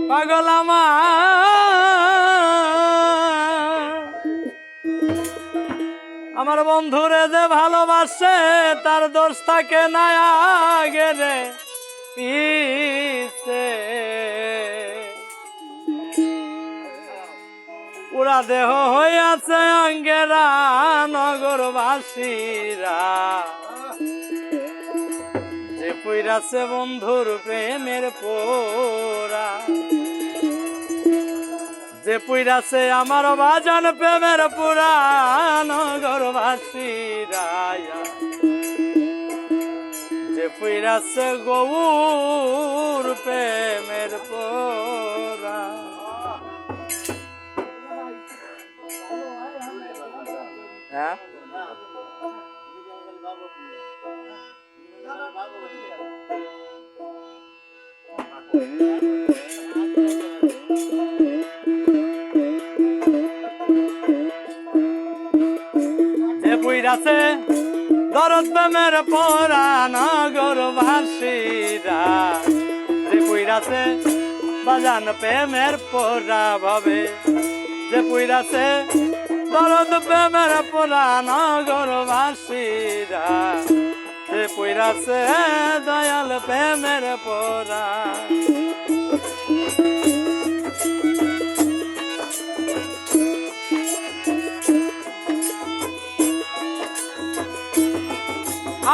পাগল আমার বন্ধুরে যে ভালোবাসে তার দোষ থাকে না আগে রে পিছে। পুরা দেহ হইয়াছে অঙ্গেরা নগরবাসীরা, যে পইরাছে বন্ধুর প্রেমের পোরা, যে পইরাছে আমার বাজান প্রেমের পোরা নগরবাসীরা, যে পইরাছে গৌর প্রেমের পোরা। হ্যাঁ যে পুইরাছে দরদ প্রেমের পোরা নগরবাসীরা, যে পুইরাছে বাজান প্রেমের পোরা ভাবে, যে পুইরাছে দরদ প্রেমের পোরা নগরবাসীরা, যে পুইরাছে দয়াল প্রেমের পোরা।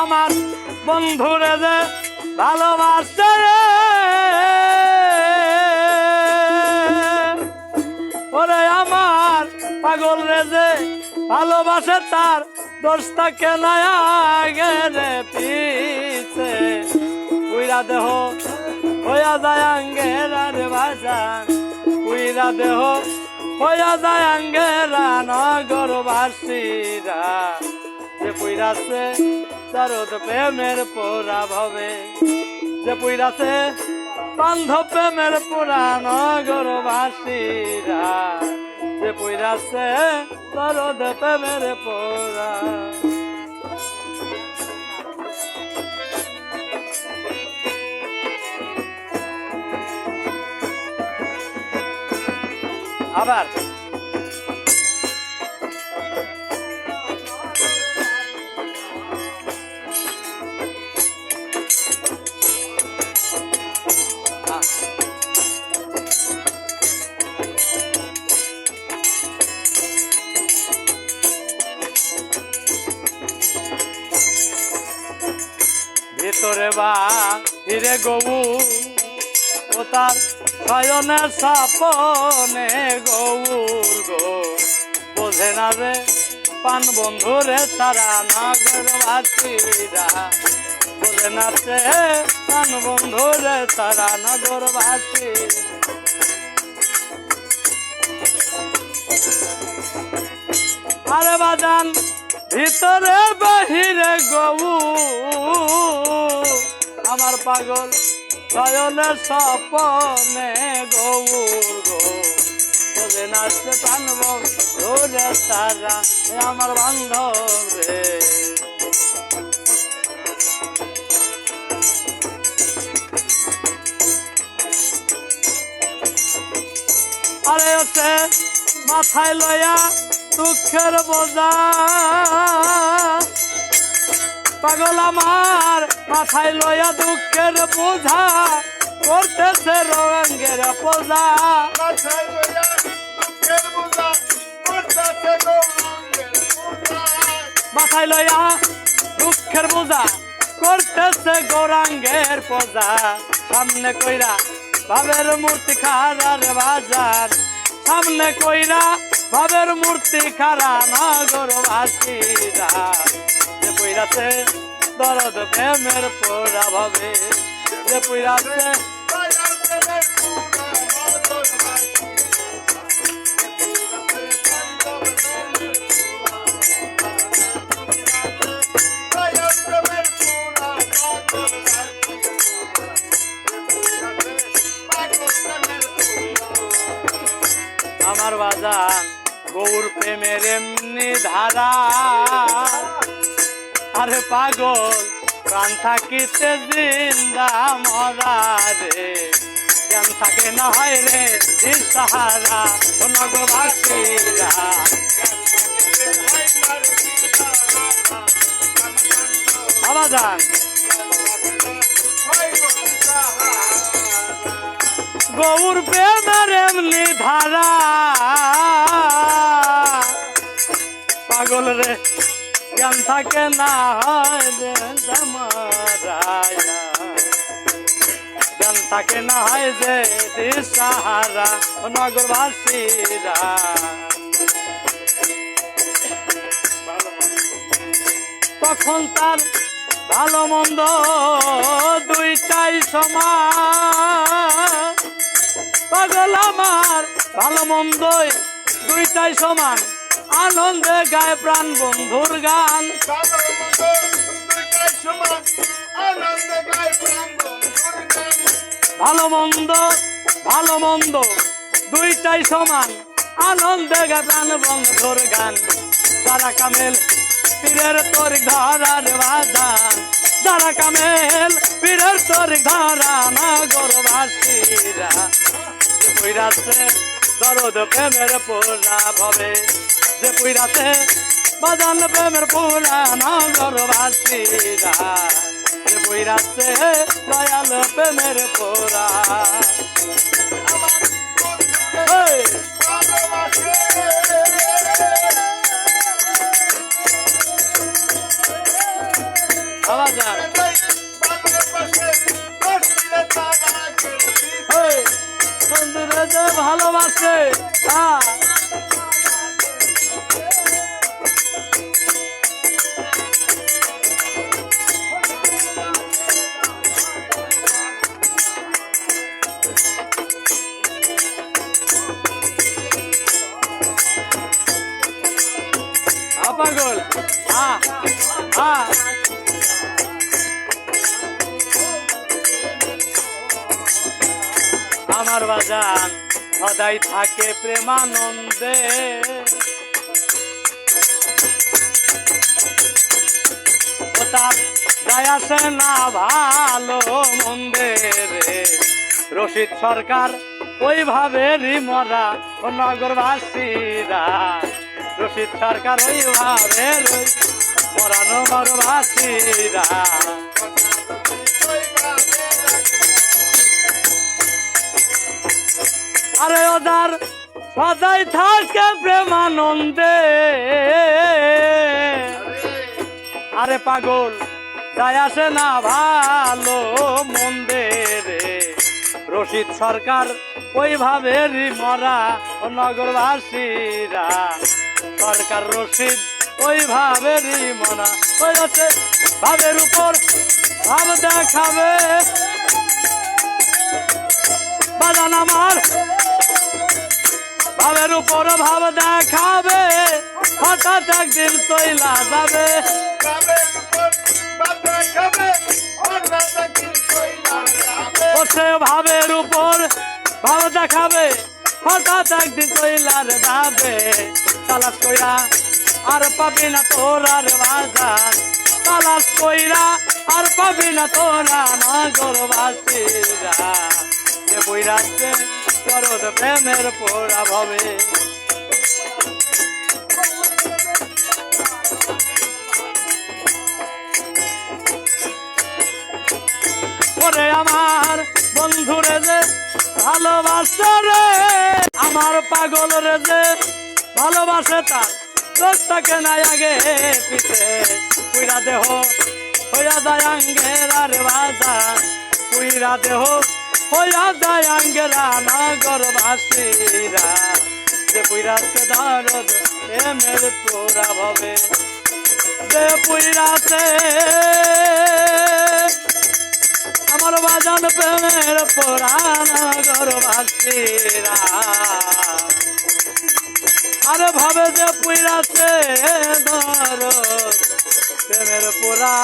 আমার বন্ধুরে যে ভালোবাসে ওরে আমার পাগল রে যে ভালোবাসে তার দোষ থাকে না আগে রে পিছে। উইরা দেহ হইয়া যায় আঙ্গেরা রে বাজান, উইরা দেহ হইয়া যায় আঙ্গেরা নগরবাসীরা, যে পুইরাছে দরদ প্রেমের পোরা ভবে, যে পুইরাছে বান্ধব প্রেমের পোরা নগরবাসীরা, যে পুইরাছে দরদ প্রেমের পোরা। আবার ভিতরে বা হিরে গবু ও তার শয়নে সাপনে গৌর গো, বোঝে না রে পান বন্ধুরে তারা নগরবাসীরা, বোঝে না রে পান বন্ধুরে তারা নগরবাসী। আরে বাজান ভিতরে বাহিরে গবু আমার পাগল শয়নে স্বপনে গৌর গো, বোঝে নাচতে প্রাণ বন্ধুরে তারা আমার বান্ধব রে। আরে ওসে মাথায় লয়া দুঃখের বোঝা, পাগল আমার মাথায় লয়া দুঃখের বোঝা, করতেছে রঙের পূজা, মাথায় লয়া দুঃখের বোঝা, করতেছে গৌরাঙ্গের পূজা। সামনে কইরা ভাবের মূর্তি খারার বাজার, সামনে কইরা ভাবের মূর্তি খারা নগরবাসীরা, যে পইরাছে দরদ প্রেমের পোরা ভাবে, যে পইরাছে আমার বাজান গৌর প্রেমের এমনি ধারা, আরে পাগল প্রাণ থাকিতে জিন্দা মরা রে জ্ঞান থাকে না হয় রে দিশাহারা নগরবাসীরা আবাদান গৌর প্রেমের এমনি ধারা পাগল রে জ্ঞান থাকে না হয় রে জামারায়া জ্ঞান থাকে না হয় যে দিশাহারা নগরবাসীরা তখন তার ভালো মন্দ দুইটাই সমান পাগল আমার ভালো মন্দই দুইটাই সমান আনন্দে গায় প্রাণ বন্ধুর গান ভালো মন্দ দুইটাই সমান আনন্দে গায় প্রাণ বন্ধুর গান যারা কামেল পীরের তরিক ধরার বাজান যারা কামেল পীরের তরিক ধরা নগরবাসীরা যে পুইরাছে দরদ প্রেমের পোড়া ভবে যে পুইরাছে বাজান প্রেমের পোড়া নগরবাসীরা যে পুইরাছে দয়াল প্রেমের পোড়া ভালোবাসে পাগল আমার বাজান সদাই থাকে প্রেমানন্দে ও তার যায় আসে না ভালো মন্দে রে রশিদ সরকার ওইভাবেরই মরা ও নগরবাসীরা রশিদ সরকার ওইভাবে মরা নগরবাসীরা আরে ওদার সদাই থাকে প্রেমানন্দে আরে পাগল যায় আসে না ভালো মন্দে রে রশিদ সরকার ওইভাবেরই মরা ও নগরবাসীরা সরকার রশিদ ওইভাবেরই মরা ওই আছে ভাবের উপর ভাব দেখাবে বাজান আমার ভাবের উপর ভাব দেখাবে হঠাৎ একদিন চইলা যাবে ও সে ভাবের উপর ভাব দেখাবে হঠাৎ একদিন চইলার যাবে তালাশ কইরা আর পাবি না তোরার বাজার তালাশ কইরা আর পাবি না তোরা নগরবাসীরা যে বইরাছে করদ প্রেমের পোড়া ভবে ওরে আমার বন্ধুরে যে ভালোবাসে রে আমার পাগল রে যে ভালোবাসে তার দোষটাকে নাই আগে পিছে পুইরা দেহ হইয়া যায় আঙ্গের আর বাজার পুইরা দেহ হইয়া যায় আঙ্গেরা নগরবাসীরা যে পুইরাছে দরদ প্রেমের পোড়া ভবে যে পুইরাছে আমার বাজান প্রেমের পোড়া নগরবাসীরা আরে ভাবে যে পুইরাছে দরদ প্রেমের পোড়া